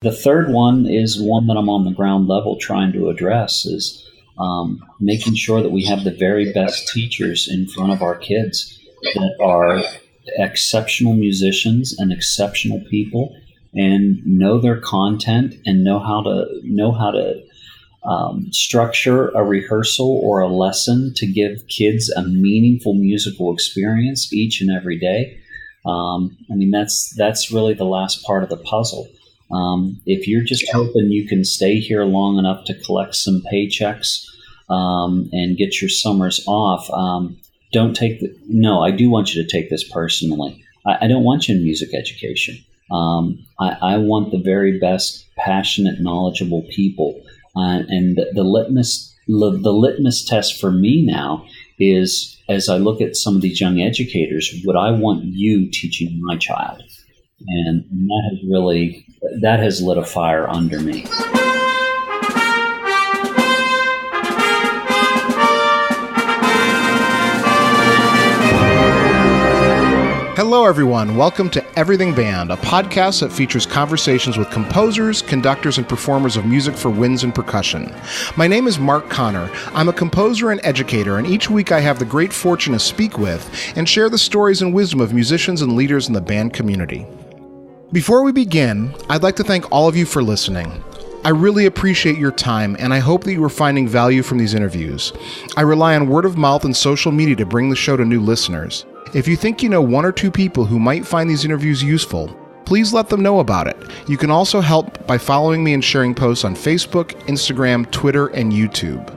The third one is one that I'm on the ground level trying to address is making sure that we have the very best teachers in front of our kids that are exceptional musicians and exceptional people and know their content and know how to structure a rehearsal or a lesson to give kids a meaningful musical experience each and every day. That's really the last part of the puzzle. If you're just hoping you can stay here long enough to collect some paychecks and get your summers off, I do want you to take this personally. I don't want you in music education. I want the very best, passionate, knowledgeable people. And the litmus test for me now is, as I look at some of these young educators, would I want you teaching my child? And that has lit a fire under me. Hello, everyone. Welcome to Everything Band, a podcast that features conversations with composers, conductors, and performers of music for winds and percussion. My name is Mark Connor. I'm a composer and educator, and each week I have the great fortune to speak with and share the stories and wisdom of musicians and leaders in the band community. Before we begin, I'd like to thank all of you for listening. I really appreciate your time, and I hope that you are finding value from these interviews. I rely on word of mouth and social media to bring the show to new listeners. If you think you know one or two people who might find these interviews useful, please let them know about it. You can also help by following me and sharing posts on Facebook, Instagram, Twitter, and YouTube.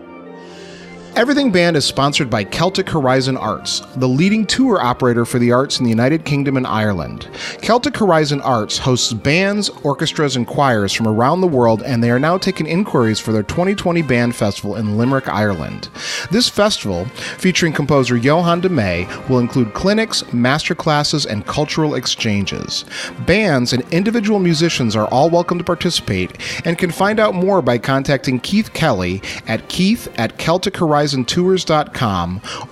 Everything Band is sponsored by Celtic Horizon Arts, the leading tour operator for the arts in the United Kingdom and Ireland. Celtic Horizon Arts hosts bands, orchestras, and choirs from around the world, and they are now taking inquiries for their 2020 Band Festival in Limerick, Ireland. This festival, featuring composer Johann de May, will include clinics, masterclasses, and cultural exchanges. Bands and individual musicians are all welcome to participate and can find out more by contacting Keith Kelly at keith@CelticHorizonTours.com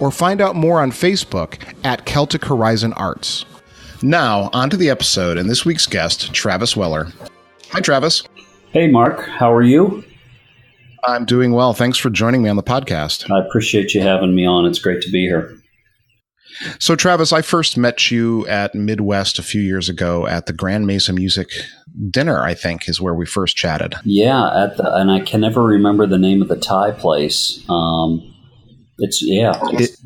or find out more on Facebook at Celtic Horizon Arts. Now, on to the episode and this week's guest, Travis Weller. Hi, Travis. Hey, Mark. How are you? I'm doing well. Thanks for joining me on the podcast. I appreciate you having me on. It's great to be here. So, Travis, I first met you at Midwest a few years ago at the Grand Mesa Music Dinner, I think, is where we first chatted. Yeah, and I can never remember the name of the Thai place. It's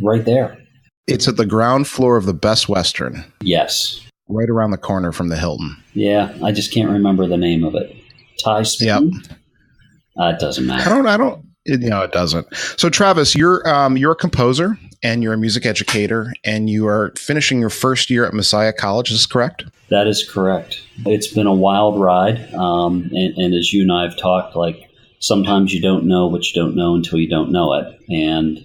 right there. It's at the ground floor of the Best Western. Yes. Right around the corner from the Hilton. Yeah, I just can't remember the name of it. Thai spoon? Yep. It doesn't matter. It doesn't. So, Travis, you're a composer and you're a music educator, and you are finishing your first year at Messiah College. Is this correct? That is correct. It's been a wild ride, and as you and I have talked, sometimes you don't know what you don't know until you don't know it, and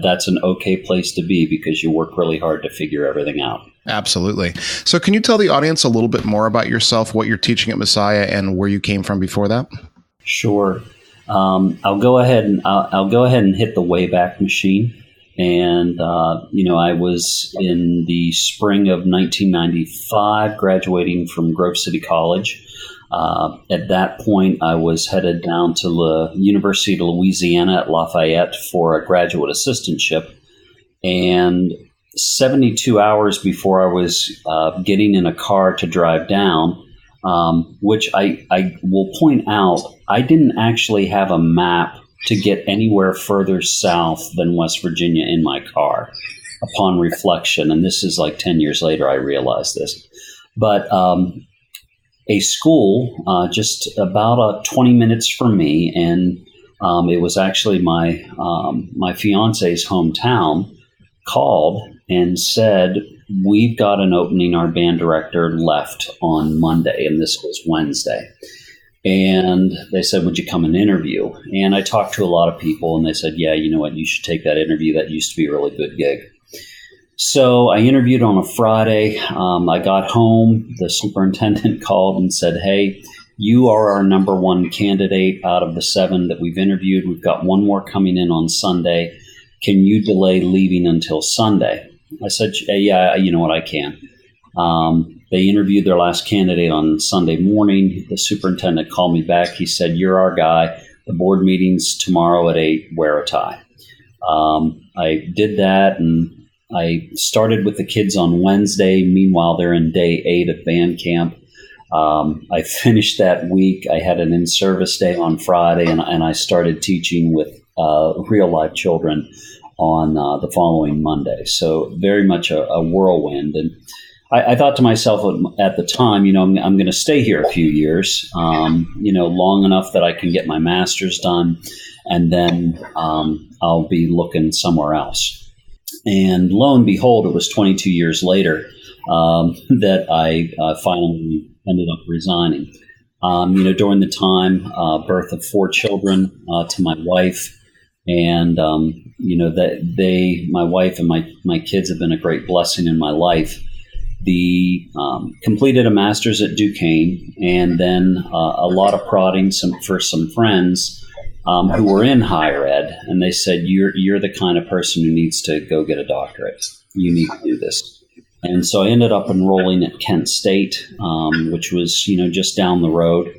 that's an okay place to be because you work really hard to figure everything out. Absolutely. So, can you tell the audience a little bit more about yourself, what you're teaching at Messiah, and where you came from before that? Sure. I'll go ahead and hit the Wayback Machine. And, I was in the spring of 1995 graduating from Grove City College. At that point, I was headed down to the University of Louisiana at Lafayette for a graduate assistantship. And 72 hours before I was getting in a car to drive down, which I will point out, I didn't actually have a map to get anywhere further south than West Virginia in my car upon reflection. And this is 10 years later, I realized this. But a school just about 20 minutes from me, and it was actually my fiance's hometown, called and said, "We've got an opening. Our band director left on Monday," and this was Wednesday. And they said, "Would you come and interview?" And I talked to a lot of people, and they said, "Yeah, you know what? You should take that interview. That used to be a really good gig." So I interviewed on a Friday. I got home. The superintendent called and said, "Hey, you are our number one candidate out of the 7 that we've interviewed. We've got one more coming in on Sunday. Can you delay leaving until Sunday?" I said, "Yeah, you know what? I can." They interviewed their last candidate on Sunday morning. The superintendent called me back. He said, "You're our guy. The board meeting's tomorrow at 8. Wear a tie." I did that, and I started with the kids on Wednesday. Meanwhile, they're in day 8 of band camp. I finished that week. I had an in-service day on Friday, and I started teaching with real-life children on the following Monday. So very much a whirlwind. And I thought to myself at the time, I'm going to stay here a few years, long enough that I can get my master's done, and then I'll be looking somewhere else. And lo and behold, it was 22 years later that I finally ended up resigning. During the time, birth of 4 children to my wife, and my wife and my kids have been a great blessing in my life. Completed a master's at Duquesne, and then a lot of prodding for some friends who were in higher ed, and they said, "You're the kind of person who needs to go get a doctorate. You need to do this." And so I ended up enrolling at Kent State, which was just down the road,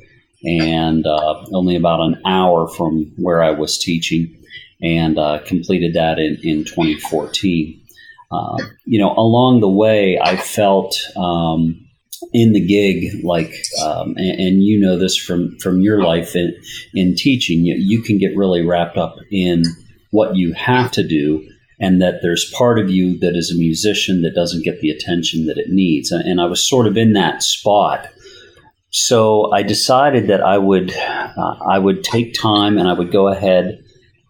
and only about an hour from where I was teaching, and completed that in 2014. Along the way, I felt in the gig, like, and this from your life in teaching, you can get really wrapped up in what you have to do, and that there's part of you that is a musician that doesn't get the attention that it needs. And I was sort of in that spot. So I decided that I would take time, and I would go ahead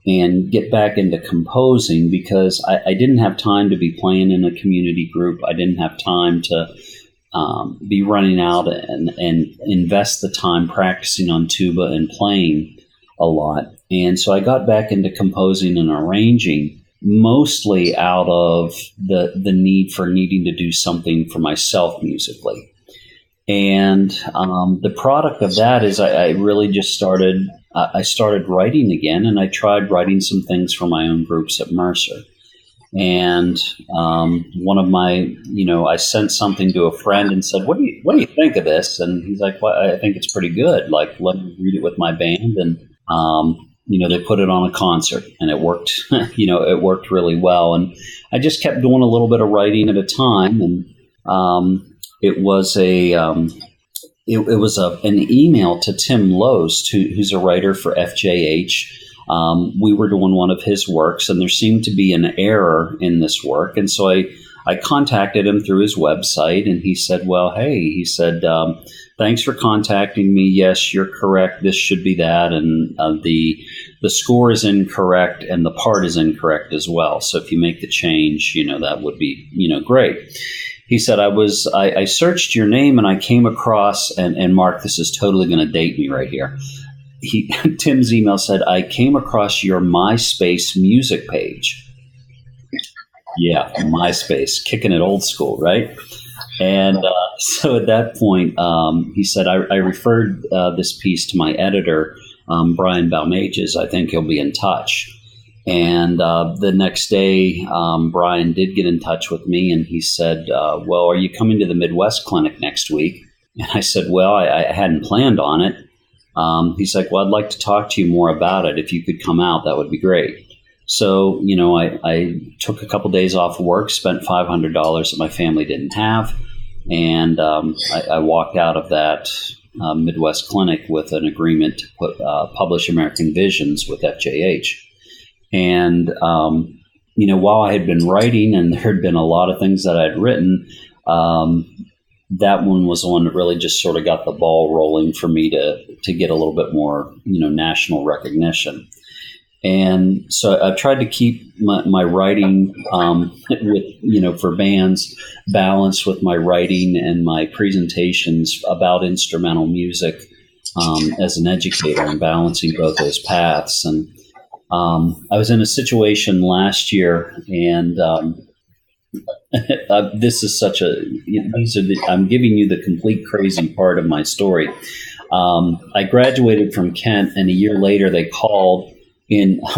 and get back into composing, because I didn't have time to be playing in a community group. I didn't have time to be running out and invest the time practicing on tuba and playing a lot. And so I got back into composing and arranging, mostly out of the need for needing to do something for myself musically. And the product of that is I really just started writing again, and I tried writing some things for my own groups at Mercer. And one of my, I sent something to a friend and said, what do you think of this? And he's like, "Well, I think it's pretty good. Like, let me read it with my band." And, they put it on a concert, and it worked, it worked really well. And I just kept doing a little bit of writing at a time. And it was an email to Tim Loest, who's a writer for FJH. We were doing one of his works, and there seemed to be an error in this work. And so I contacted him through his website, and he said, "Thanks for contacting me. Yes, you're correct. This should be that. And the score is incorrect, and the part is incorrect as well. So if you make the change, that would be, great." He said, I searched your name, and I came across, and Mark, this is totally going to date me right here. Tim's email said, "I came across your MySpace music page." Yeah, MySpace, kicking it old school, right? And so at that point, he said, I referred this piece to my editor, Brian Balmages. I think he'll be in touch. And the next day, Brian did get in touch with me, and he said, "Well, are you coming to the Midwest Clinic next week?" And I said, "Well, I hadn't planned on it." He's like, "Well, I'd like to talk to you more about it. If you could come out, that would be great." So, I took a couple days off work, spent $500 that my family didn't have, and I walked out of that Midwest Clinic with an agreement to publish American Visions with FJH. And, while I had been writing, and there had been a lot of things that I had written, that one was the one that really just sort of got the ball rolling for me to get a little bit more, national recognition. And so I tried to keep my writing with, for bands balanced with my writing and my presentations about instrumental music as an educator, and balancing both those paths. And I was in a situation last year, and this is such I'm giving you the complete crazy part of my story. I graduated from Kent, and a year later they called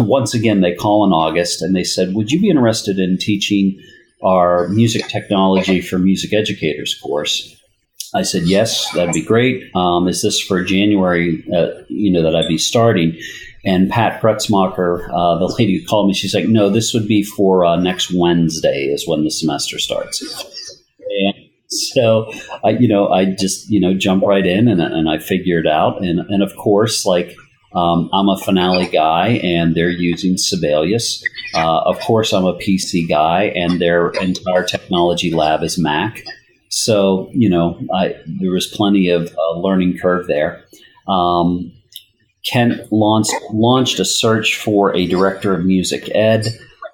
once again, they call in August, and they said, "Would you be interested in teaching our music technology for music educators course?" I said, yes, that'd be great. Is this for January, that I'd be starting? And Pat Kretzmacher, the lady who called me, she's like, no, this would be for next Wednesday is when the semester starts. And so, I just, jump right in and I figure it out. And of course, I'm a Finale guy and they're using Sibelius. Of course, I'm a PC guy and their entire technology lab is Mac. So, there was plenty of learning curve there. Kent launched a search for a director of music ed.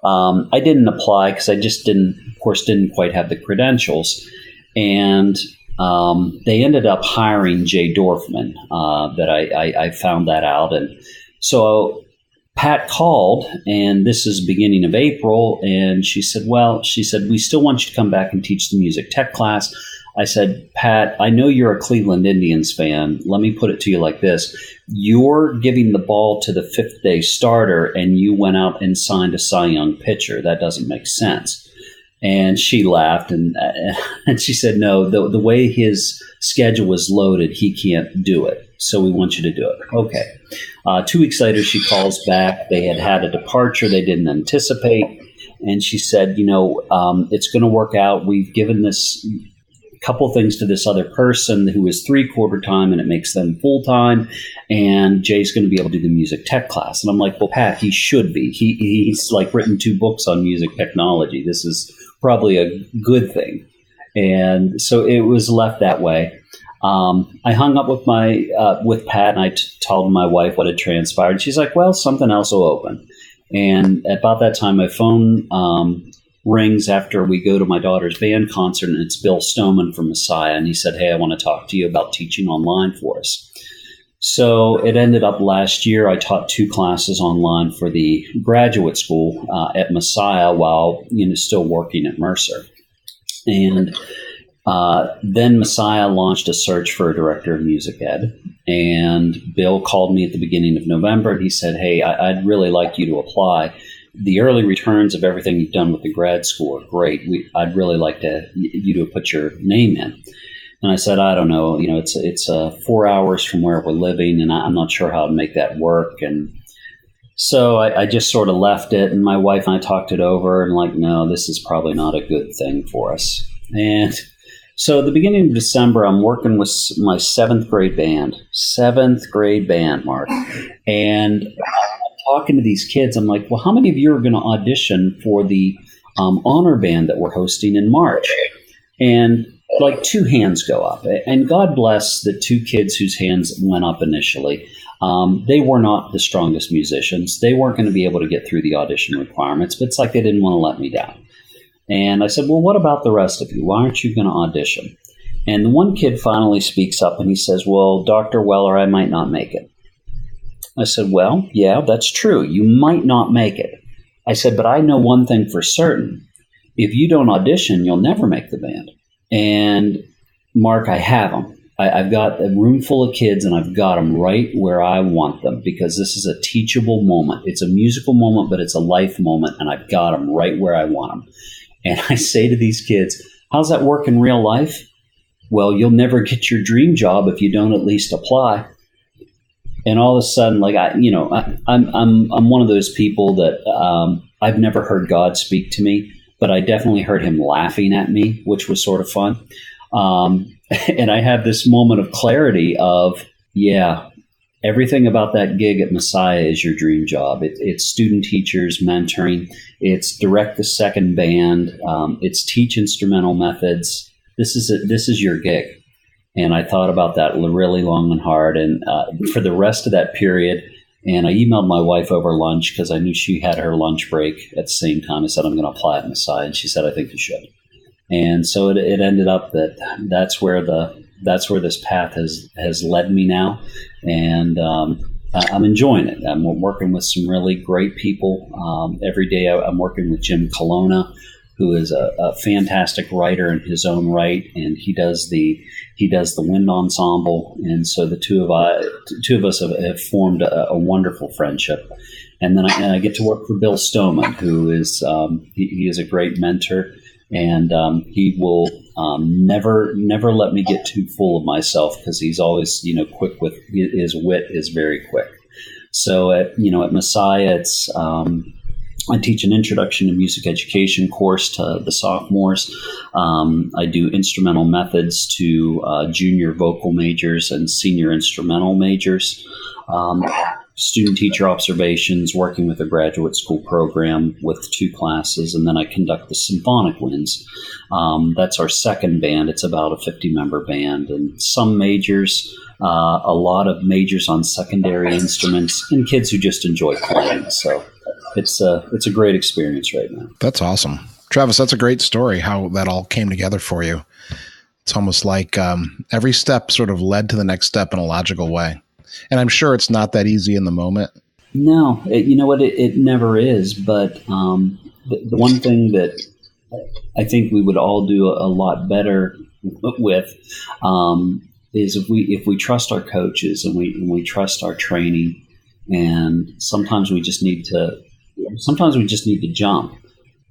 I didn't apply because I just didn't quite have the credentials. And they ended up hiring Jay Dorfman, that I found that out. And so Pat called, and this is beginning of April, and she said, we still want you to come back and teach the music tech class. I said, Pat, I know you're a Cleveland Indians fan. Let me put it to you like this. You're giving the ball to the fifth day starter, and you went out and signed a Cy Young pitcher. That doesn't make sense. And she laughed, and she said, no, the way his schedule was loaded, he can't do it. So we want you to do it. Okay. 2 weeks later, she calls back. They had a departure they didn't anticipate. And she said, it's going to work out. We've given this couple things to this other person who is 3/4 time, and it makes them full time. And Jay's going to be able to do the music tech class. And I'm like, well, Pat, he should be. He's written 2 books on music technology. This is probably a good thing. And so it was left that way. I hung up with Pat, and I told my wife what had transpired. She's like, well, something else will open. And about that time, my phone rings after we go to my daughter's band concert, and it's Bill Stoneman from Messiah. And he said, hey, I want to talk to you about teaching online for us. So it ended up last year, I taught 2 classes online for the graduate school at Messiah while still working at Mercer. And then Messiah launched a search for a director of music ed. And Bill called me at the beginning of November, and he said, hey, I'd really like you to apply. The early returns of everything you've done with the grad school are great. I'd really like you to put your name in. And I said, I don't know, it's 4 hours from where we're living, and I'm not sure how to make that work. And so I just sort of left it, and my wife and I talked it over, and no, this is probably not a good thing for us. And so at the beginning of December, I'm working with my 7th grade band, Mark. And talking to these kids, I'm like, well, how many of you are going to audition for the honor band that we're hosting in March? And 2 hands go up. And God bless the 2 kids whose hands went up initially. They were not the strongest musicians. They weren't going to be able to get through the audition requirements, but it's like they didn't want to let me down. And I said, well, what about the rest of you? Why aren't you going to audition? And the one kid finally speaks up, and he says, well, Dr. Weller, I might not make it. I said, well, yeah, that's true. You might not make it. I said, but I know one thing for certain. If you don't audition, you'll never make the band. And Mark, I have them. I've got a room full of kids, and I've got them right where I want them, because this is a teachable moment. It's a musical moment, but it's a life moment, and I've got them right where I want them. And I say to these kids, how's that work in real life? Well, you'll never get your dream job if you don't at least apply. And all of a sudden, I'm one of those people that I've never heard God speak to me, but I definitely heard him laughing at me, which was sort of fun. And I had this moment of clarity of, yeah, everything about that gig at Messiah is your dream job. It's student teachers, mentoring. It's direct the second band. It's teach instrumental methods. This is your gig. And I thought about that really long and hard. And for the rest of that period, and I emailed my wife over lunch because I knew she had her lunch break at the same time. I said, I'm going to apply at Messiah. And she said, I think you should. And so it ended up that's where this path has led me now. And I'm enjoying it. I'm working with some really great people. Every day I'm working with Jim Colonna, who is a fantastic writer in his own right, and he does the wind ensemble, and so the two of us have formed a wonderful friendship. And then I get to work for Bill Stoneman, who is he is a great mentor. And he will never let me get too full of myself, because he's always, quick with his wit is very quick. So at Messiah, it's I teach an introduction to music education course to the sophomores. I do instrumental methods to junior vocal majors and senior instrumental majors. Student teacher observations, working with a graduate school program with 2 classes, and then I conduct the Symphonic Winds. That's our second band. It's about a 50-member band, and some majors, a lot of majors on secondary instruments, and kids who just enjoy playing. So it's a great experience right now. That's awesome. Travis, that's a great story, how that all came together for you. It's almost like every step sort of led to the next step in a logical way. And I'm sure it's not that easy in the moment. No, it never is. But the one thing that I think we would all do a lot better with is if we trust our coaches and we trust our training, and sometimes we just need to jump.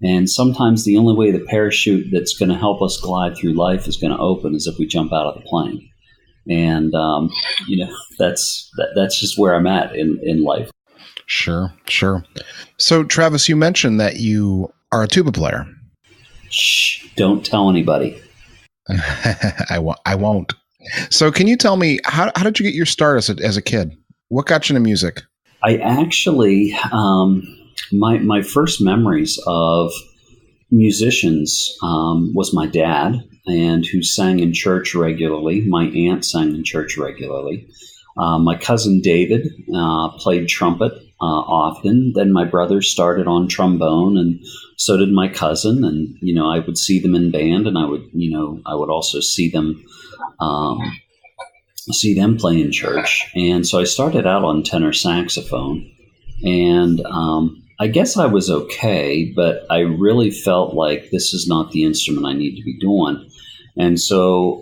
And sometimes the only way the parachute that's going to help us glide through life is going to open is if we jump out of the plane. And, that's just where I'm at in life. Sure. So, Travis, you mentioned that you are a tuba player. Shh, don't tell anybody. I won't. So can you tell me, how did you get your start as a kid? What got you into music? I actually, my first memories of musicians was my dad, and who sang in church regularly. My aunt sang in church regularly. My cousin David played trumpet often. Then my brother started on trombone, and so did my cousin. And I would see them in band, and I would also see them play in church. And so I started out on tenor saxophone, and I guess I was okay, but I really felt like this is not the instrument I need to be doing. And so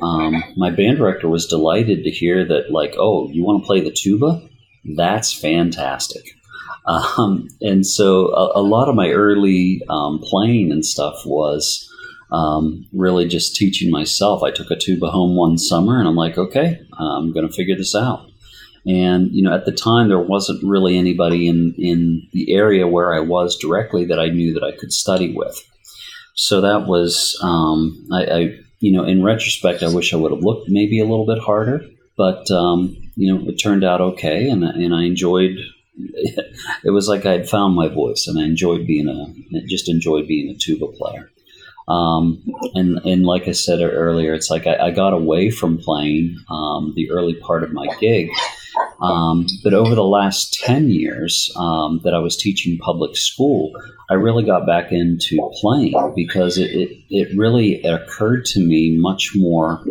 my band director was delighted to hear that, like, oh, you want to play the tuba? That's fantastic. And so a lot of my early playing and stuff was really just teaching myself. I took a tuba home one summer, and I'm like, okay, I'm going to figure this out. And, at the time, there wasn't really anybody in the area where I was directly that I knew that I could study with. So that was, in retrospect, I wish I would have looked maybe a little bit harder, but, it turned out okay. And I enjoyed, it was like I had found my voice, and I enjoyed being a tuba player. And like I said earlier, it's like I got away from playing the early part of my gig. But over the last 10 years that I was teaching public school, I really got back into playing because it really occurred to me much more.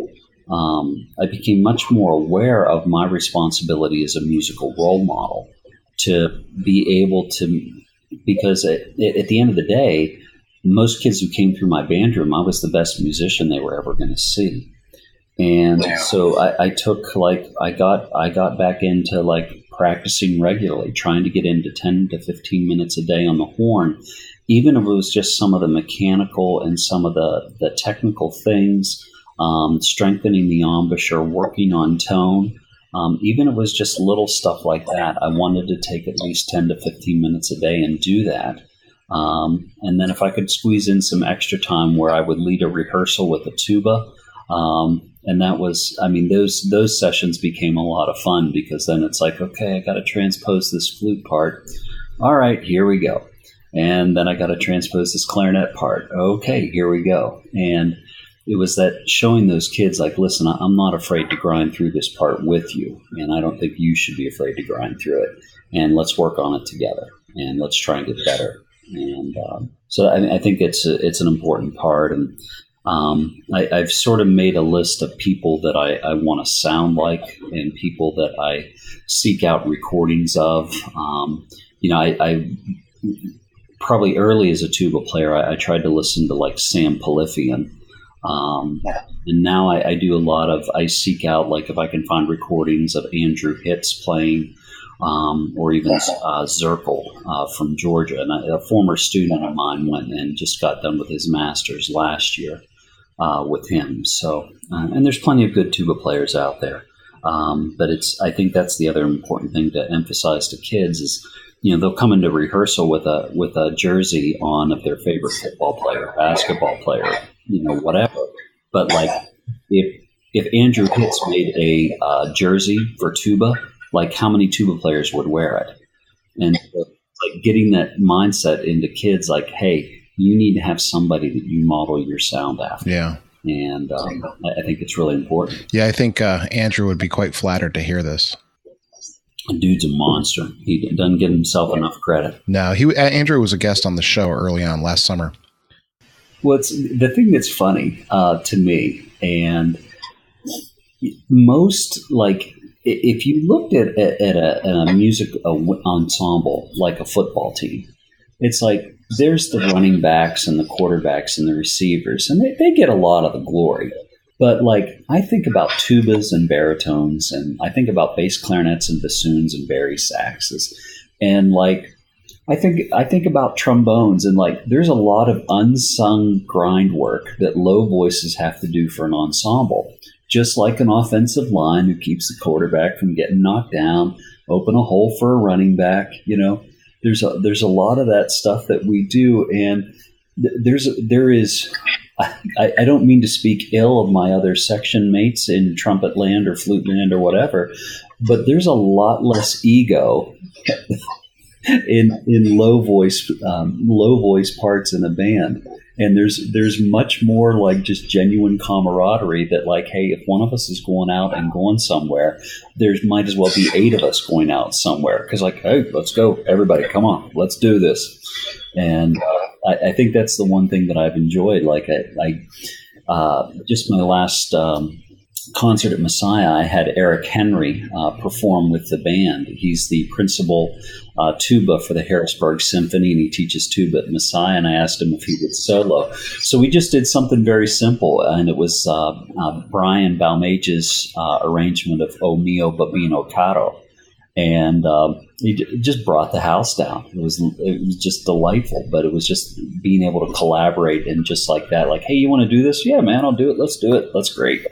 I became much more aware of my responsibility as a musical role model to be able to, because at the end of the day, most kids who came through my band room, I was the best musician they were ever going to see. And so I got back into like practicing regularly, trying to get into 10 to 15 minutes a day on the horn, even if it was just some of the mechanical and some of the technical things, strengthening the embouchure, working on tone. Even if it was just little stuff like that, I wanted to take at least 10 to 15 minutes a day and do that. And then if I could squeeze in some extra time where I would lead a rehearsal with a tuba, and that was, those sessions became a lot of fun because then it's like, okay, I got to transpose this flute part. All right, here we go. And then I got to transpose this clarinet part. Okay, here we go. And it was that showing those kids like, listen, I'm not afraid to grind through this part with you. And I don't think you should be afraid to grind through it. And let's work on it together. And let's try and get better. And so I think it's an important part. And I've sort of made a list of people that I want to sound like and people that I seek out recordings of. I probably early as a tuba player, I tried to listen to like Sam Polyphian. And now I do a lot of, I seek out like if I can find recordings of Andrew Hitz playing or even Zirkle from Georgia. And a former student of mine went and just got done with his master's last year with him. So, and there's plenty of good tuba players out there. But I think that's the other important thing to emphasize to kids is, they'll come into rehearsal with a jersey on of their favorite football player, basketball player, whatever. But like if Andrew Hitz made a jersey for tuba, like how many tuba players would wear it? And like getting that mindset into kids, like, hey, you need to have somebody that you model your sound after. Yeah. And I think it's really important. Yeah, I think Andrew would be quite flattered to hear this. Dude's a monster. He doesn't give himself enough credit. No, Andrew was a guest on the show early on last summer. Well, it's the thing that's funny to me, and most, like, if you looked at a music ensemble like a football team, it's like there's the running backs and the quarterbacks and the receivers, and they get a lot of the glory. But like I think about tubas and baritones, and I think about bass clarinets and bassoons and bari saxes, and like I think about trombones, and like there's a lot of unsung grind work that low voices have to do for an ensemble. Just like an offensive line who keeps the quarterback from getting knocked down, open a hole for a running back. There's a lot of that stuff that we do, and there is. I don't mean to speak ill of my other section mates in trumpet land or flute land or whatever, but there's a lot less ego in low voice parts in a band, and there's much more like just genuine camaraderie. That like, hey, if one of us is going out and going somewhere, there's might as well be 8 of us going out somewhere, because like, hey, let's go, everybody, come on, let's do this. And I think that's the one thing that I've enjoyed. Like I just my last concert at Messiah, I had Eric Henry perform with the band. He's the principal tuba for the Harrisburg Symphony, and he teaches tuba at Messiah. And I asked him if he would solo. So we just did something very simple, and it was Brian Balmage's arrangement of O Mio Babino Caro. And he just brought the house down. It was just delightful, but it was just being able to collaborate and just like that, like, hey, you want to do this? Yeah, man, I'll do it. Let's do it. That's great.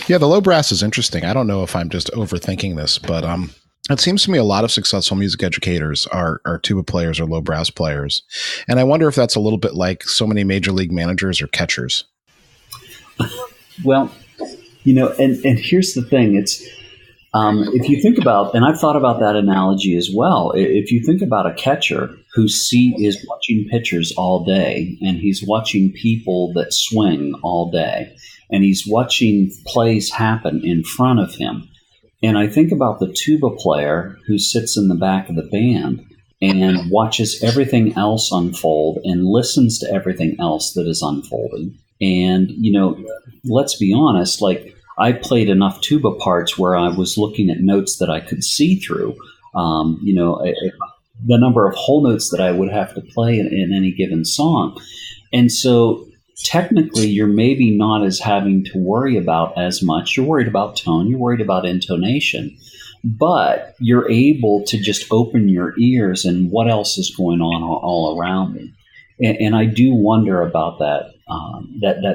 Yeah, the low brass is interesting. I don't know if I'm just overthinking this, but it seems to me a lot of successful music educators are tuba players or low brass players. And I wonder if that's a little bit like so many major league managers or catchers. Well, and here's the thing. It's if you think about, and I've thought about that analogy as well. If you think about a catcher who is watching pitchers all day, and he's watching people that swing all day, and he's watching plays happen in front of him. And I think about the tuba player who sits in the back of the band and watches everything else unfold and listens to everything else that is unfolding. And, let's be honest, like, I played enough tuba parts where I was looking at notes that I could see through, the number of whole notes that I would have to play in any given song. And so technically you're maybe not as having to worry about as much. You're worried about tone, you're worried about intonation, but you're able to just open your ears and what else is going on all around me. And I do wonder about that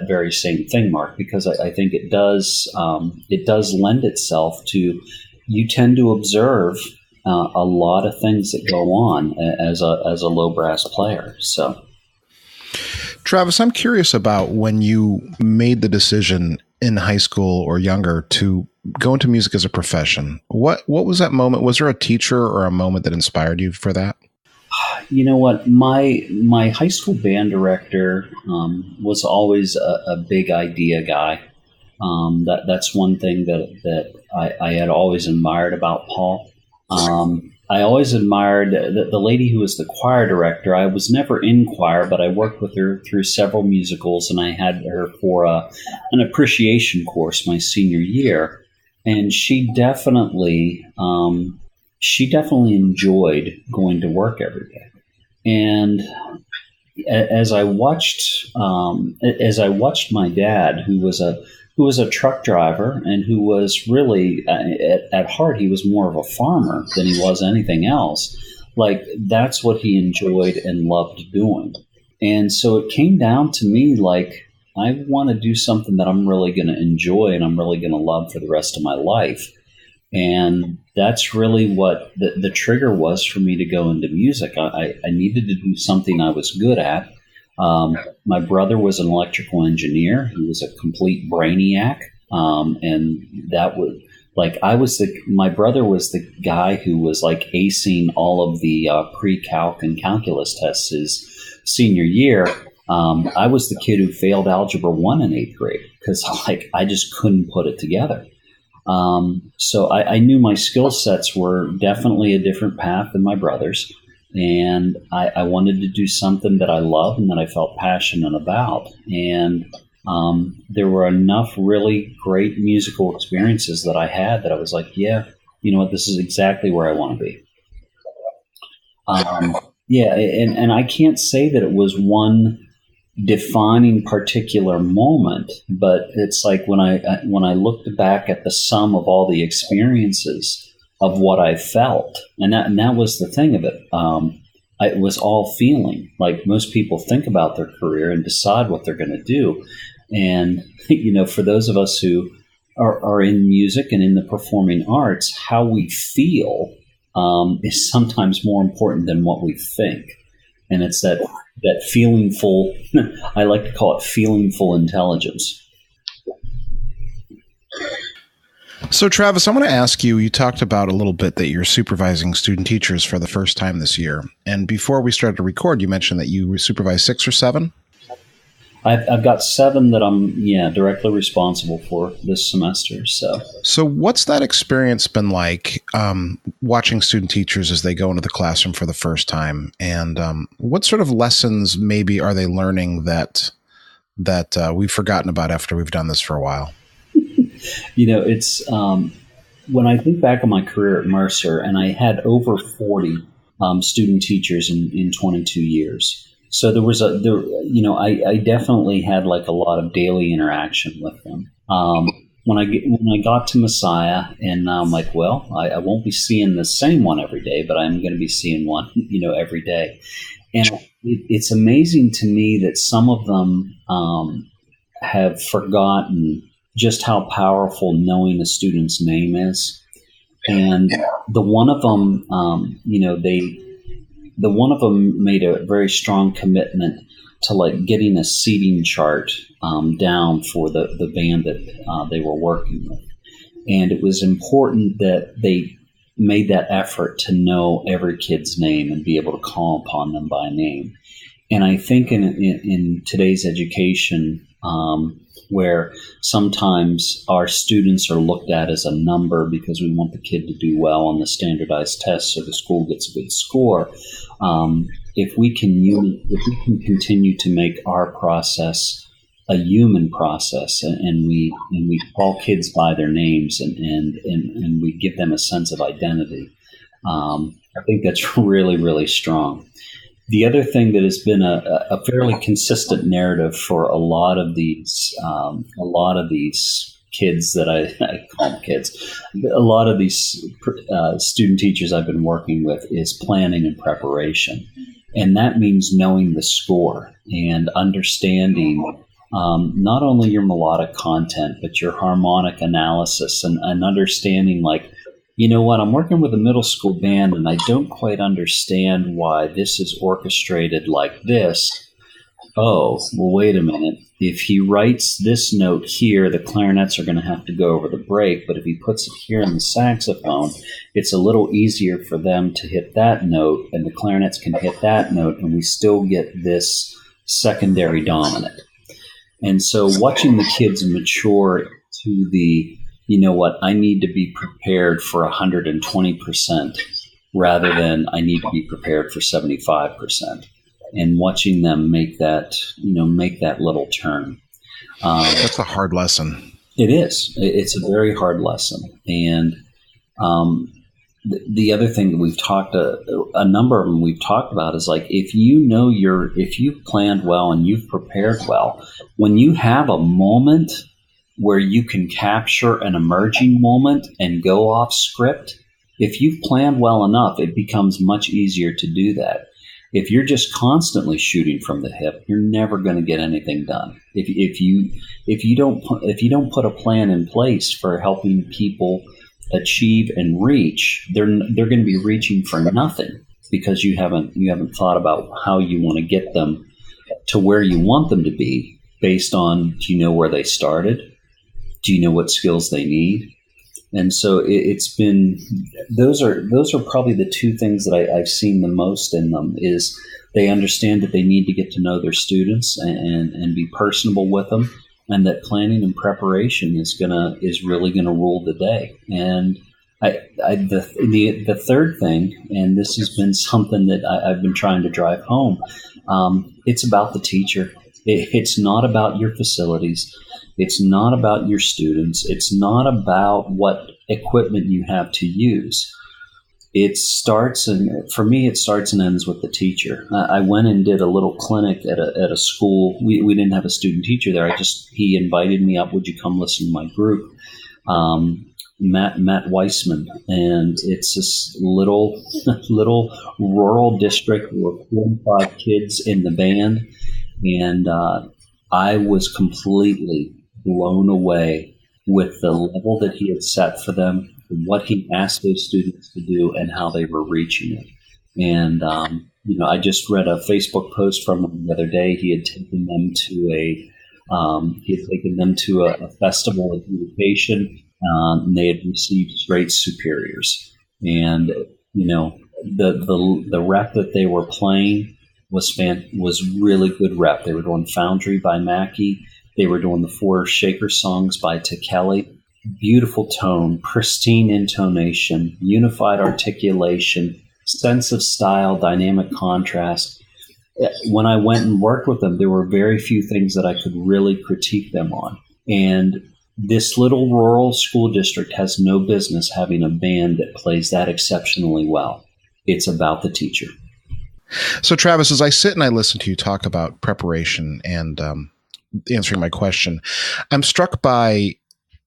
very same thing, Mark, because I think it does lend itself to, you tend to observe a lot of things that go on as a low brass player. So, Travis, I'm curious about when you made the decision in high school or younger to go into music as a profession. What was that moment? Was there a teacher or a moment that inspired you for that? You know what? My high school band director was always a big idea guy. That's one thing that I had always admired about Paul. I always admired the lady who was the choir director. I was never in choir, but I worked with her through several musicals, and I had her for an appreciation course my senior year. And she definitely enjoyed going to work every day. And as I watched my dad, who was a who was a truck driver and who was really, at heart, he was more of a farmer than he was anything else. Like, that's what he enjoyed and loved doing. And so it came down to me, like, I want to do something that I'm really going to enjoy and I'm really going to love for the rest of my life. And that's really what the trigger was for me to go into music. I needed to do something I was good at. My brother was an electrical engineer. He was a complete brainiac. And that was like, my brother was the guy who was like acing all of the pre-calc and calculus tests his senior year. I was the kid who failed Algebra 1 in 8th grade because I just couldn't put it together. So I knew my skill sets were definitely a different path than my brother's. And I wanted to do something that I loved and that I felt passionate about. And there were enough really great musical experiences that I had that I was like, yeah, you know what, this is exactly where I want to be. Yeah, and I can't say that it was one defining particular moment, but it's like when I looked back at the sum of all the experiences of what I felt, and that was the thing of it. It was all feeling. Like, most people think about their career and decide what they're going to do, and you know, for those of us who are in music and in the performing arts, how we feel is sometimes more important than what we think. And it's that feelingful, I like to call it feelingful intelligence. So, Travis, I want to ask you, you talked about a little bit that you're supervising student teachers for the first time this year. And before we started to record, you mentioned that you supervise 6 or 7? I've got 7 that I'm directly responsible for this semester. So what's that experience been like, watching student teachers as they go into the classroom for the first time? And what sort of lessons maybe are they learning that we've forgotten about after we've done this for a while? You know, it's when I think back on my career at Mercer, and I had over 40 student teachers in 22 years. So I definitely had like a lot of daily interaction with them. When I got to Messiah, and now I'm like, well, I won't be seeing the same one every day, but I'm going to be seeing one, every day. And it's amazing to me that some of them have forgotten just how powerful knowing a student's name is. And the one of them, the one of them made a very strong commitment to like getting a seating chart down for the band that they were working with. And it was important that they made that effort to know every kid's name and be able to call upon them by name. And I think in today's education, where sometimes our students are looked at as a number because we want the kid to do well on the standardized tests so the school gets a good score. If we can continue to make our process a human process, and we call kids by their names and we give them a sense of identity, I think that's really, really strong. The other thing that has been a fairly consistent narrative for a lot of these kids that I call them kids, a lot of these student teachers I've been working with is planning and preparation. And that means knowing the score and understanding not only your melodic content, but your harmonic analysis and understanding, like, you know what, I'm working with a middle school band and I don't quite understand why this is orchestrated like this. Oh, well, wait a minute. If he writes this note here, the clarinets are going to have to go over the break. But if he puts it here in the saxophone, it's a little easier for them to hit that note, and the clarinets can hit that note, and we still get this secondary dominant. And so watching the kids mature to the, you know what, I need to be prepared for 120% rather than I need to be prepared for 75%. And watching them make that little turn. That's a hard lesson. It is. It's a very hard lesson. And the other thing that we've talked, a number of them we've talked about is like, if you've planned well and you've prepared well, when you have a moment, where you can capture an emerging moment and go off script, if you've planned well enough, it becomes much easier to do that. If you're just constantly shooting from the hip, you're never going to get anything done. If you don't put a plan in place for helping people achieve and reach, they're going to be reaching for nothing, because you haven't thought about how you want to get them to where you want them to be based on, do you know where they started? Do you know what skills they need? And so it's been, those are probably the two things that I've seen the most in them, is they understand that they need to get to know their students and be personable with them, and that planning and preparation is really gonna rule the day. And the third thing, and this has been something that I've been trying to drive home, it's about the teacher. It's not about your facilities. It's not about your students. It's not about what equipment you have to use. For me, it starts and ends with the teacher. I went and did a little clinic at a school. We didn't have a student teacher there. He invited me up. Would you come listen to my group? Matt Weissman, and it's this little rural district with 45 kids in the band, and I was completely blown away with the level that he had set for them, what he asked those students to do, and how they were reaching it. And I just read a Facebook post from him the other day. He had taken them to a festival of education. And they had received great superiors, and the rep that they were playing was really good rep. They were doing Foundry by Mackey. They were doing the 4 Shaker songs by Kelly. Beautiful tone, pristine intonation, unified articulation, sense of style, dynamic contrast. When I went and worked with them, there were very few things that I could really critique them on. And this little rural school district has no business having a band that plays that exceptionally well. It's about the teacher. So, Travis, as I sit and I listen to you talk about preparation and answering my question, I'm struck by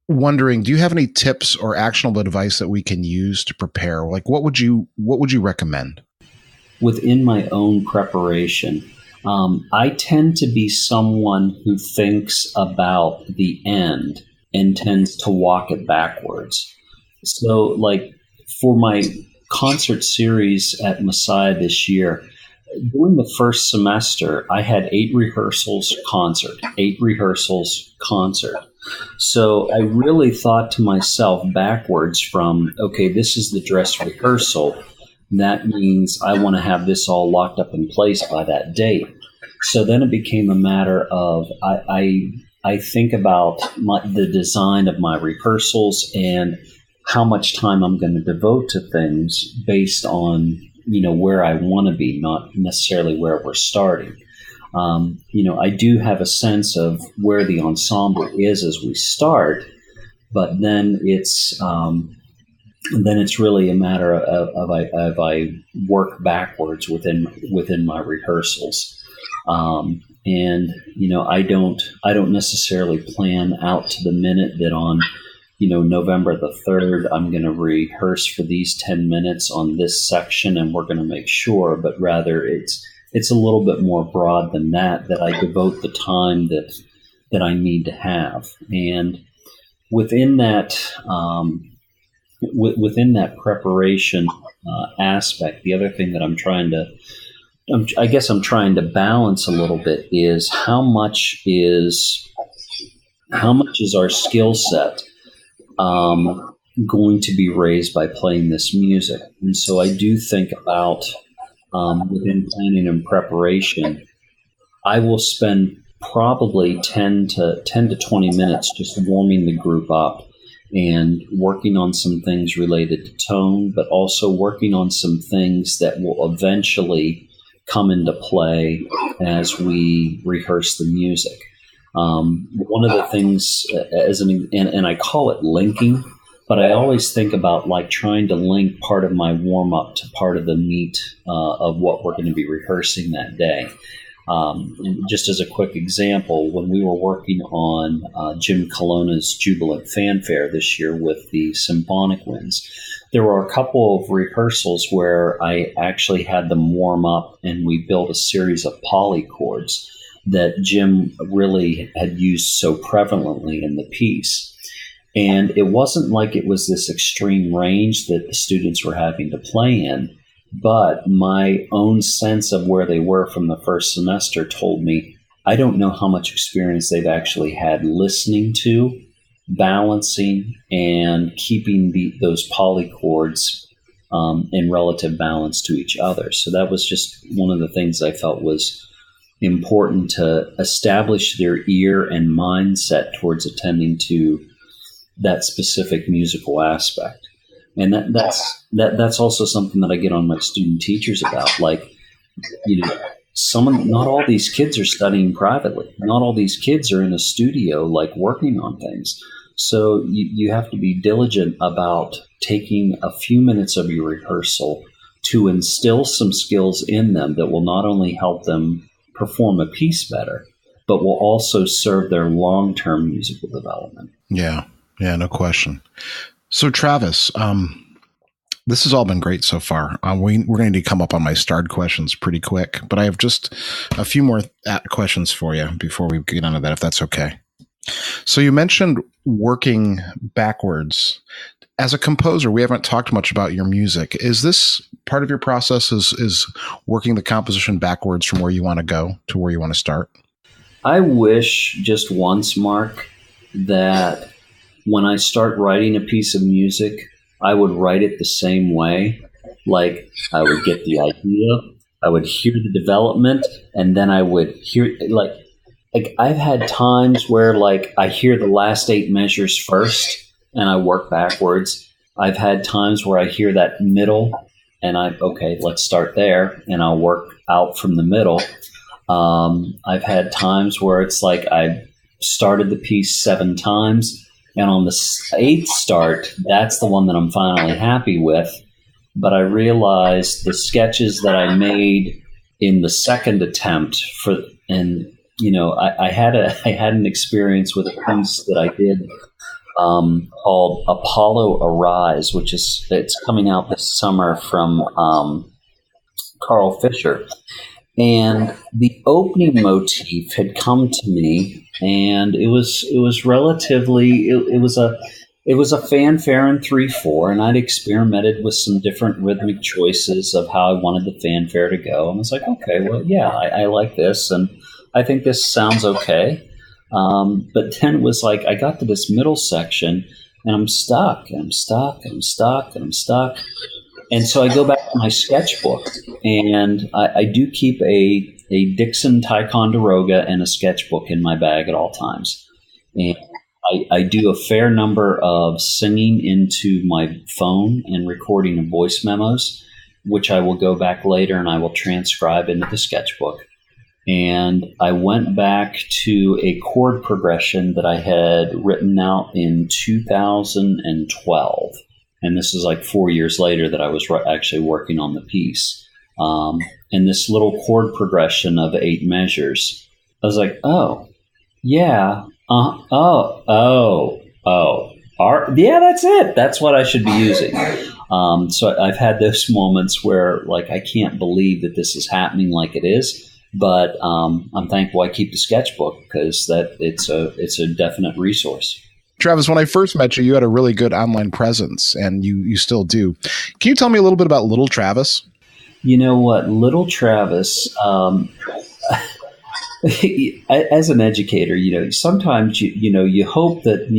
wondering, do you have any tips or actionable advice that we can use to prepare? Like, what would you recommend? Within my own preparation, I tend to be someone who thinks about the end and tends to walk it backwards. So, like, for my concert series at Messiah this year, during the first semester, I had 8 rehearsals, concert. So I really thought to myself backwards from, okay, this is the dress rehearsal. That means I want to have this all locked up in place by that date. So then it became a matter of I think about the design of my rehearsals and how much time I'm going to devote to things based on, where I want to be, not necessarily where we're starting. I do have a sense of where the ensemble is as we start, but then it's really a matter of I work backwards within my rehearsals. I don't necessarily plan out to the minute that on, November the 3rd, I'm going to rehearse for these 10 minutes on this section and we're going to make sure, but rather it's a little bit more broad than that I devote the time that I need to have. And within that preparation aspect, the other thing that I'm trying to balance a little bit is how much is our skill set going to be raised by playing this music. And so I do think about within planning and preparation, I will spend probably 10 to 20 minutes just warming the group up and working on some things related to tone, but also working on some things that will eventually come into play as we rehearse the music. One of the things, and I call it linking, but I always think about like trying to link part of my warm up to part of the meat of what we're going to be rehearsing that day. And just as a quick example, when we were working on Jim Colonna's Jubilant Fanfare this year with the Symphonic winds, there were a couple of rehearsals where I actually had them warm up and we built a series of polychords that Jim really had used so prevalently in the piece. And it wasn't like it was this extreme range that the students were having to play in, but my own sense of where they were from the first semester told me, I don't know how much experience they've actually had listening to, balancing, and keeping those polychords in relative balance to each other. So that was just one of the things I felt was important to establish their ear and mindset towards attending to that specific musical aspect. And that's also something that I get on my student teachers about. Like, not all these kids are studying privately. Not all these kids are in a studio, like, working on things. So you have to be diligent about taking a few minutes of your rehearsal to instill some skills in them that will not only help them perform a piece better, but will also serve their long-term musical development. Yeah, no question. So Travis, this has all been great so far. We're going to come up on my starred questions pretty quick, but I have just a few more questions for you before we get onto that, if that's okay. So you mentioned working backwards. As a composer, we haven't talked much about your music. Is this part of your process is working the composition backwards from where you want to go to where you want to start? I wish just once, Mark, that when I start writing a piece of music, I would write it the same way. Like, I would get the idea, I would hear the development, and then I would hear, like I've had times where, like, I hear the last 8 measures first and I work backwards. I've had times where I hear that middle and okay, let's start there, and I'll work out from the middle. I've had times where it's like I started the piece 7 times, and on the 8th start, that's the one that I'm finally happy with. But I realized the sketches that I made in the second attempt I had an experience with a piece that I did called Apollo Arise, it's coming out this summer from Carl Fisher. And the opening motif had come to me, and it was relatively it was a fanfare in 3/4, and I'd experimented with some different rhythmic choices of how I wanted the fanfare to go. And I was like, okay, well, yeah, I like this, and I think this sounds okay. But then it was like I got to this middle section, and I'm stuck. And so I go back to my sketchbook, and I do keep a Dixon Ticonderoga and a sketchbook in my bag at all times. And I do a fair number of singing into my phone and recording of voice memos, which I will go back later and I will transcribe into the sketchbook. And I went back to a chord progression that I had written out in 2012. And this is like 4 years later that I was actually working on the piece. And this little chord progression of 8 measures, I was like, oh, yeah, yeah, that's it. That's what I should be using. So I've had those moments where, like, I can't believe that this is happening like it is. But I'm thankful I keep the sketchbook because it's a definite resource. Travis, when I first met you, you had a really good online presence, and you still do. Can you tell me a little bit about Little Travis? You know what? Little Travis, as an educator, sometimes you hope that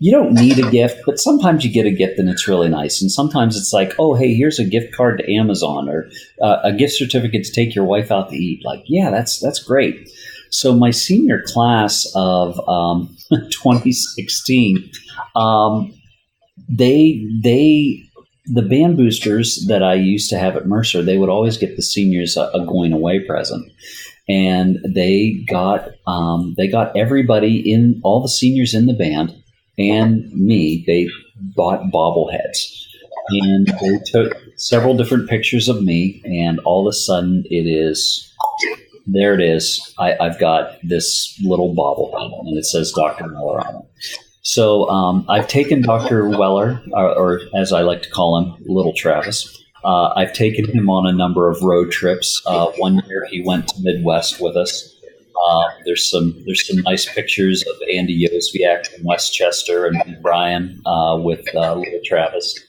you don't need a gift, but sometimes you get a gift and it's really nice. And sometimes it's like, oh, hey, here's a gift card to Amazon, or a gift certificate to take your wife out to eat. Like, yeah, that's great. So my senior class of 2016, the band boosters that I used to have at Mercer, they would always get the seniors a going away present. And they got everybody in, all the seniors in the band and me, they bought bobbleheads. And they took several different pictures of me, and all of a sudden it is There it is. I've got this little bobblehead, and it says Dr. Weller on it. So I've taken Dr. Weller, or as I like to call him, Little Travis. I've taken him on a number of road trips. One year he went to Midwest with us. There's some nice pictures of Andy Yosviak in Westchester and Brian with Little Travis.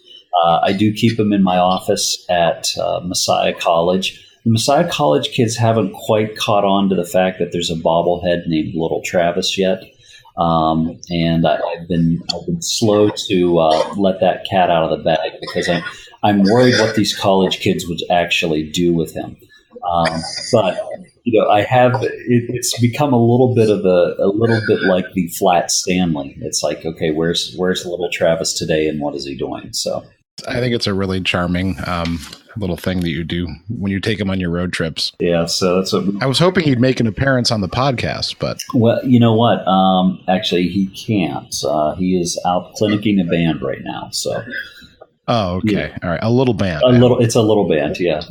I do keep him in my office at Messiah College. The Messiah College kids haven't quite caught on to the fact that there's a bobblehead named Little Travis yet. And I've been slow to let that cat out of the bag because I'm worried what these college kids would actually do with him. But I have it's become a little bit like the flat Stanley. It's like, okay, where's Little Travis today, and what is he doing? So I think it's a really charming little thing that you do when you take him on your road trips. Yeah, so that's what I was hoping he'd make an appearance on the podcast, but well, you know what? Actually, he can't. He is out clinicking a band right now. So, oh, okay, yeah. All right, a little band. It's a little band, yeah.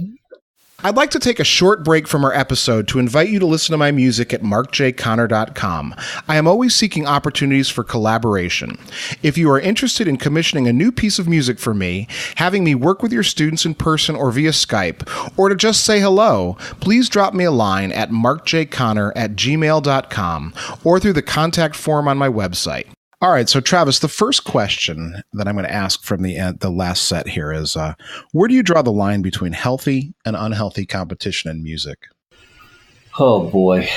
I'd like to take a short break from our episode to invite you to listen to my music at markjconnor.com. I am always seeking opportunities for collaboration. If you are interested in commissioning a new piece of music for me, having me work with your students in person or via Skype, or to just say hello, please drop me a line at markjconnor@gmail.com or through the contact form on my website. All right, so Travis, the first question that I'm going to ask from the last set here is, where do you draw the line between healthy and unhealthy competition in music? Oh boy,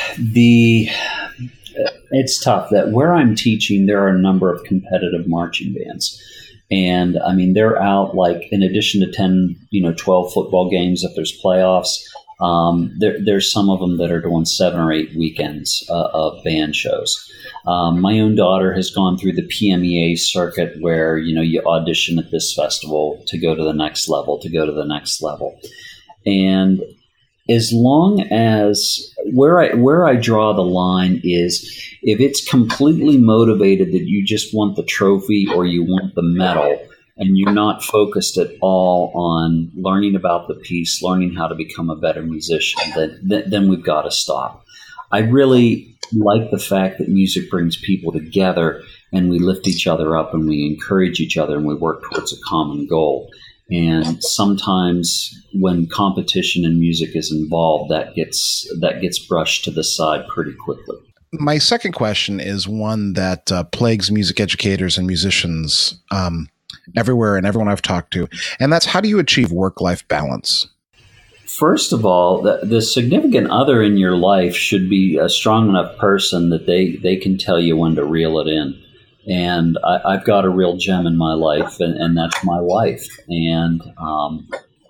it's tough. That where I'm teaching, there are a number of competitive marching bands, and I mean they're out like in addition to 10, 12 football games if there's playoffs. There's some of them that are doing 7 or 8 weekends of band shows. My own daughter has gone through the PMEA circuit where, you audition at this festival to go to the next level, And as long as where I draw the line is if it's completely motivated that you just want the trophy or you want the medal, and you're not focused at all on learning about the piece, learning how to become a better musician, then we've got to stop. I really like the fact that music brings people together and we lift each other up and we encourage each other and we work towards a common goal. And sometimes when competition in music is involved, that gets brushed to the side pretty quickly. My second question is one that plagues music educators and musicians everywhere and everyone I've talked to, and that's how do you achieve work-life balance? First of all, the significant other in your life should be a strong enough person that they can tell you when to reel it in. And I've got a real gem in my life, and that's my wife. And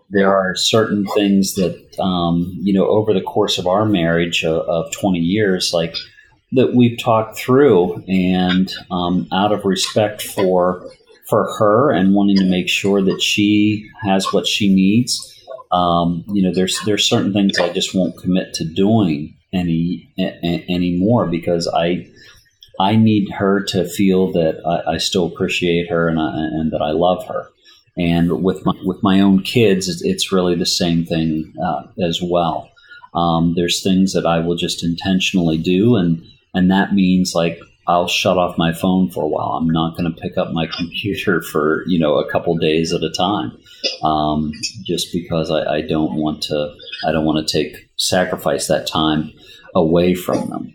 there are certain things that, over the course of our marriage of 20 years, like that we've talked through, and out of respect for her and wanting to make sure that she has what she needs, there's certain things I just won't commit to doing anymore because I need her to feel that I still appreciate her and that I love her. And with my own kids, it's really the same thing as well. There's things that I will just intentionally do, and that means like I'll shut off my phone for a while. I'm not going to pick up my computer for a couple days at a time, just because I don't want to sacrifice that time away from them.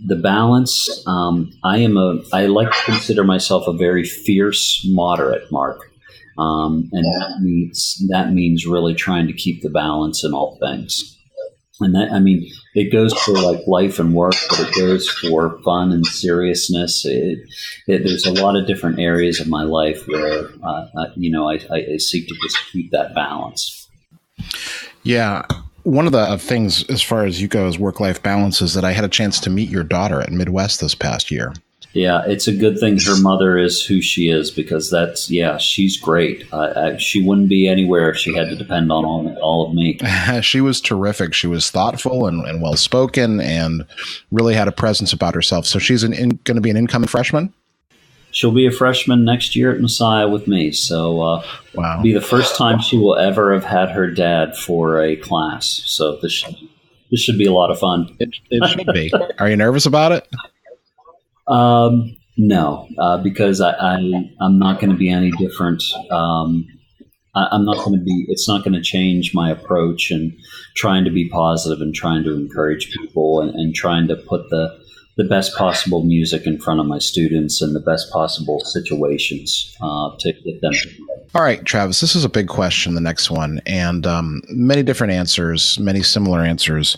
The balance. I like to consider myself a very fierce moderate, Mark, and that means really trying to keep the balance in all things. And that, it goes for like life and work, but it goes for fun and seriousness. There's a lot of different areas of my life where, I seek to just keep that balance. Yeah. One of the things, as far as you go, as work-life balance, is that I had a chance to meet your daughter at Midwest this past year. Yeah, it's a good thing her mother is who she is because she's great. She wouldn't be anywhere if she had to depend on all of me. She was terrific. She was thoughtful and well-spoken and really had a presence about herself. So she's going to be an incoming freshman? She'll be a freshman next year at Messiah with me. So wow. It'll be the first time she will ever have had her dad for a class. So This should be a lot of fun. It should be. Are you nervous about it? No, because I'm not going to be any different. I'm not going to be. It's not going to change my approach and trying to be positive and trying to encourage people and trying to put the best possible music in front of my students and the best possible situations to get them. All right, Travis, this is a big question, the next one, and many different answers, many similar answers.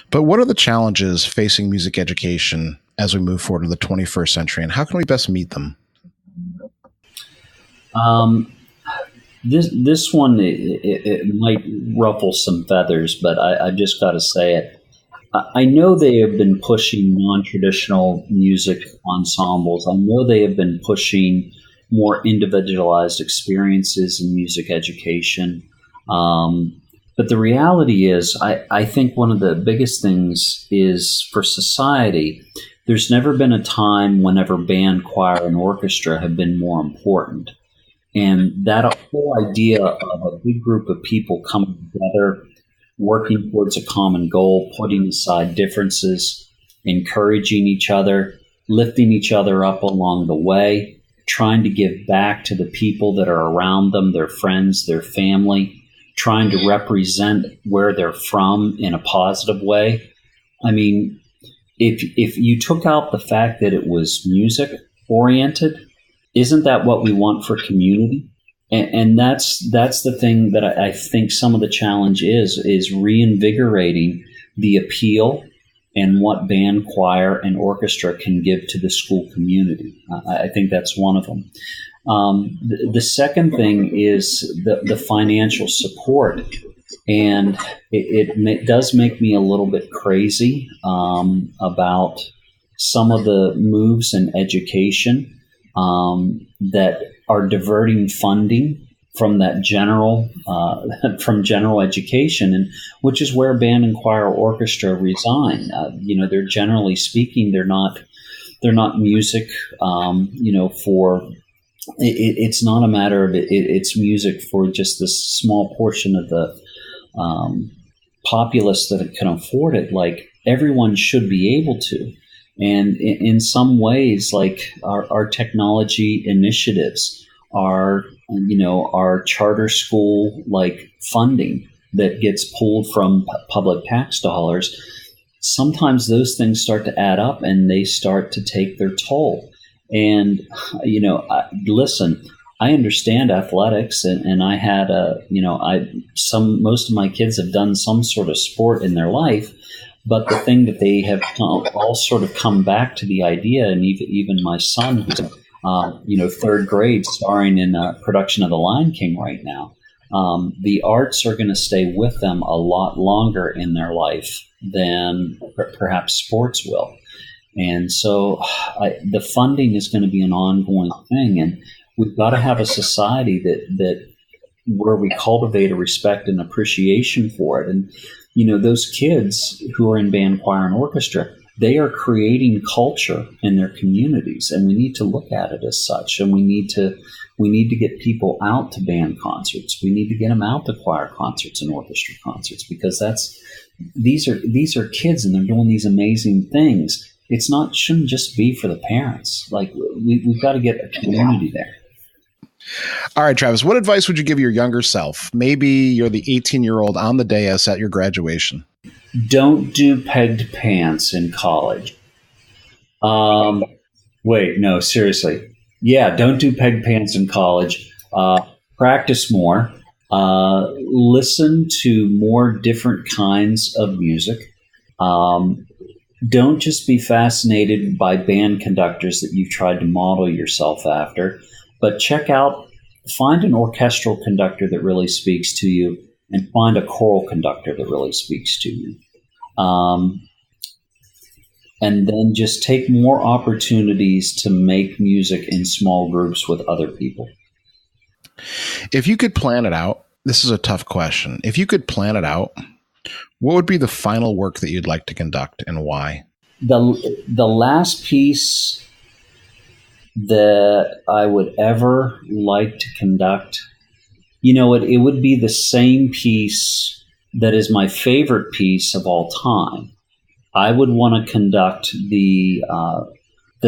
But what are the challenges facing music education as we move forward to the 21st century, and how can we best meet them? This one, it might ruffle some feathers, but I just got to say it. I know they have been pushing non-traditional music ensembles. I know they have been pushing more individualized experiences in music education. But the reality is, I think one of the biggest things is for society, there's never been a time whenever band, choir, and orchestra have been more important. And that whole idea of a big group of people coming together, working towards a common goal, putting aside differences, encouraging each other, lifting each other up along the way, trying to give back to the people that are around them, their friends, their family, trying to represent where they're from in a positive way. I mean, if you took out the fact that it was music oriented, isn't that what we want for community? And that's the thing that I think some of the challenge is reinvigorating the appeal and what band, choir, and orchestra can give to the school community. I think that's one of them. The second thing is the financial support. And it does make me a little bit crazy about some of the moves in education that are diverting funding from that general education, and which is where band and choir orchestra reside. They're generally speaking, they're not music. For it's not a matter of it's music for just this small portion of the populace that can afford it. Like, everyone should be able to. And in some ways, like our technology initiatives, our charter school like funding that gets pulled from public tax dollars, sometimes those things start to add up and they start to take their toll. And listen, I understand athletics, and I had most of my kids have done some sort of sport in their life. But the thing that they have all sort of come back to the idea, and even my son, who's third grade, starring in a production of The Lion King right now, the arts are going to stay with them a lot longer in their life than perhaps sports will. And so the funding is going to be an ongoing thing, and we've got to have a society that where we cultivate a respect and appreciation for it. And those kids who are in band, choir, and orchestra, they are creating culture in their communities, and we need to look at it as such. And we need to get people out to band concerts. We need to get them out to choir concerts and orchestra concerts, because these are kids, and they're doing these amazing things. Shouldn't just be for the parents. Like, we've got to get a community there. All right, Travis, what advice would you give your younger self? Maybe you're the 18-year-old on the dais at your graduation. Don't do pegged pants in college. Wait, no, seriously. Yeah, don't do pegged pants in college. Practice more. Listen to more different kinds of music. Don't just be fascinated by band conductors that you've tried to model yourself after. But find an orchestral conductor that really speaks to you, and find a choral conductor that really speaks to you. And then just take more opportunities to make music in small groups with other people. If you could plan it out, this is a tough question. If you could plan it out, what would be the final work that you'd like to conduct, and why? The last piece that I would ever like to conduct, it would be the same piece that is my favorite piece of all time, I would want to conduct the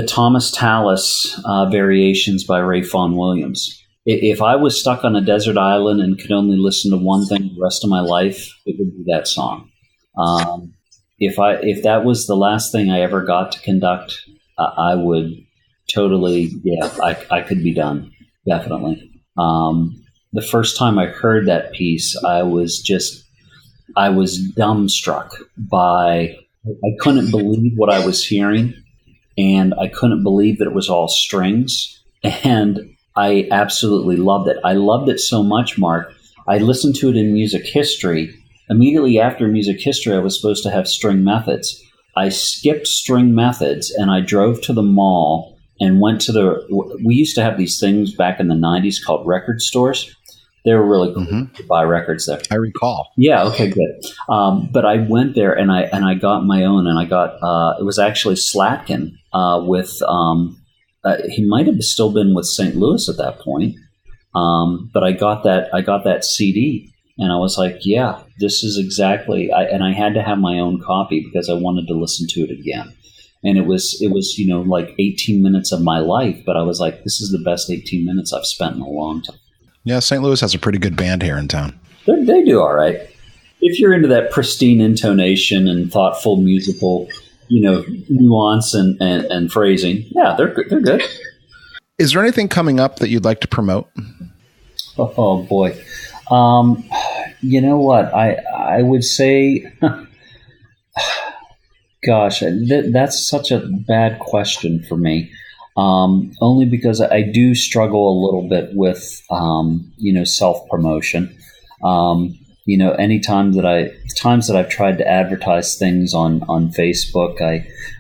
Thomas Tallis variations by Ray Vaughan Williams. If I was stuck on a desert island and could only listen to one thing the rest of my life, it would be that song. If that was the last thing I ever got to conduct, I would totally, I could be done, definitely. The first time I heard that piece, I was dumbstruck by, I couldn't believe what I was hearing, and I couldn't believe that it was all strings, and I absolutely loved it. I loved it so much, Mark. I listened to it in music history. Immediately after music history, I was supposed to have string methods. I skipped string methods, and I drove to the mall and went to we used to have these things back in the 90s called record stores. They were really cool to buy records there. I recall. Yeah. Okay. Good. But I went there and I got my own, and I got it was actually Slatkin with he might have still been with St. Louis at that point. But I got that CD, and I was like, yeah, this is exactly. And I had to have my own copy because I wanted to listen to it again. And it was like 18 minutes of my life, but I was like, this is the best 18 minutes I've spent in a long time. Yeah, St. Louis has a pretty good band here in town. They do all right. If you're into that pristine intonation and thoughtful musical, nuance and phrasing, yeah, they're good. Is there anything coming up that you'd like to promote? Oh boy. You know what? I would say, gosh, that's such a bad question for me. Only because I do struggle a little bit with, self-promotion. Any times that I've tried to advertise things on Facebook,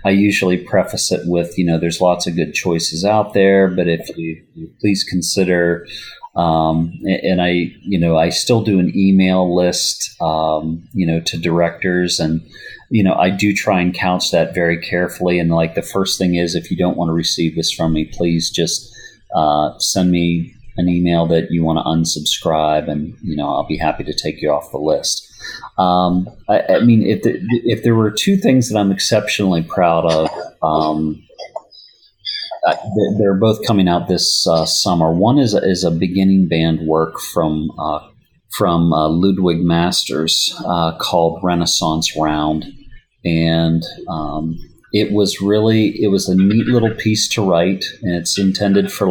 I usually preface it with, there's lots of good choices out there, but if you please consider, and I still do an email list, to directors, and, I do try and couch that very carefully. And like the first thing is, if you don't want to receive this from me, please just send me an email that you want to unsubscribe, and I'll be happy to take you off the list. If there were two things that I'm exceptionally proud of, they're both coming out this summer. One is a beginning band work from Ludwig Masters called Renaissance Round. And it was a neat little piece to write, and it's intended for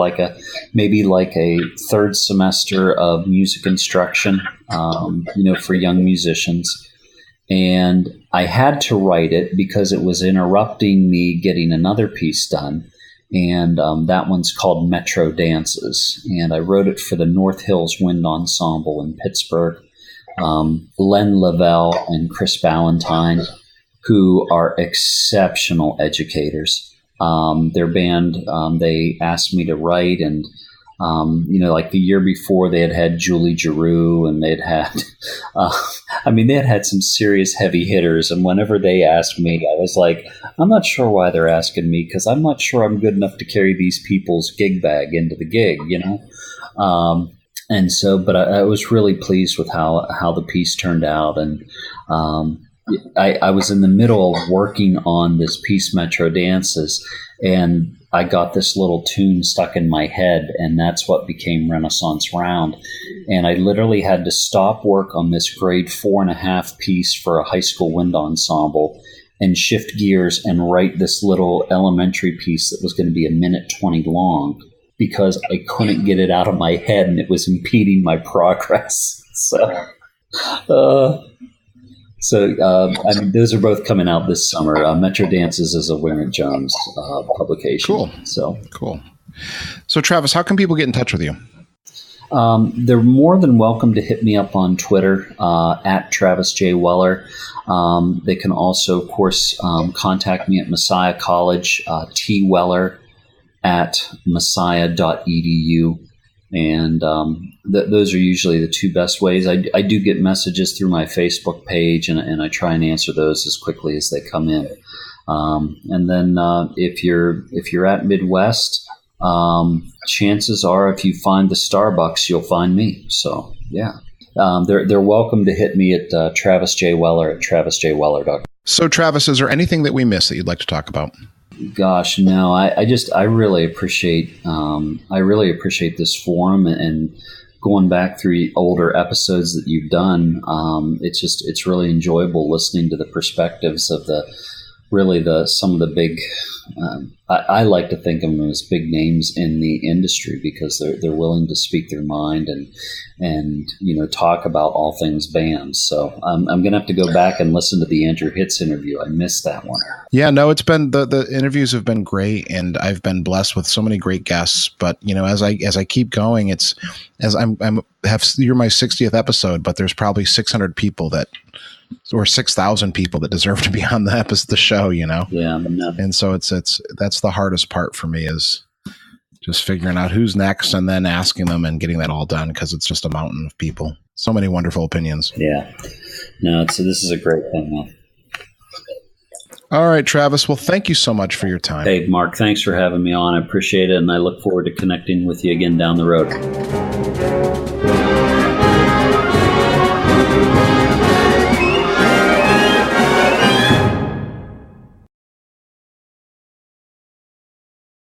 maybe a third semester of music instruction, for young musicians. And I had to write it because it was interrupting me getting another piece done. And that one's called Metro Dances. And I wrote it for the North Hills Wind Ensemble in Pittsburgh. Len Lavelle and Chris Ballantyne, who are exceptional educators. Their band, they asked me to write, and the year before they had Julie Giroux, and they had some serious heavy hitters. And whenever they asked me, I was like, I'm not sure why they're asking me, because I'm not sure I'm good enough to carry these people's gig bag into the gig, And so, but I was really pleased with how the piece turned out, and I was in the middle of working on this piece, Metro Dances, and I got this little tune stuck in my head, and that's what became Renaissance Round. And I literally had to stop work on this grade 4.5 piece for a high school wind ensemble and shift gears and write this little elementary piece that was going to be 1:20 long, because I couldn't get it out of my head and it was impeding my progress. Those are both coming out this summer. Metro Dances is a Warren Jones publication. Cool. Cool. So, Travis, how can people get in touch with you? They're more than welcome to hit me up on Twitter at Travis J. Weller. They can also, of course, contact me at Messiah College, tweller@messiah.edu. And those are usually the two best ways. I do get messages through my Facebook page, and I try and answer those as quickly as they come in. And then if you're at Midwest, chances are if you find the Starbucks, you'll find me. So yeah. they're welcome to hit me at Travis J. Weller at travisjweller.com. So, Travis, is there anything that we missed that you'd like to talk about? Gosh, no. I really appreciate this forum and going back through older episodes that you've done. It's really enjoyable listening to the perspectives of some of the big. I like to think of them as big names in the industry because they're willing to speak their mind and talk about all things bands. So I'm going to have to go back and listen to the Andrew Hitz interview. I missed that one. Yeah, no, it's been the interviews have been great, and I've been blessed with so many great guests. But as I keep going, you're my 60th episode, but there's probably 600 people or 6,000 people that deserve to be on the show. Yeah, and so that's the hardest part for me is just figuring out who's next and then asking them and getting that all done because it's just a mountain of people. So many wonderful opinions. Yeah, no, this is a great thing, man. All right, Travis. Well, thank you so much for your time. Hey, Mark, thanks for having me on. I appreciate it, and I look forward to connecting with you again down the road.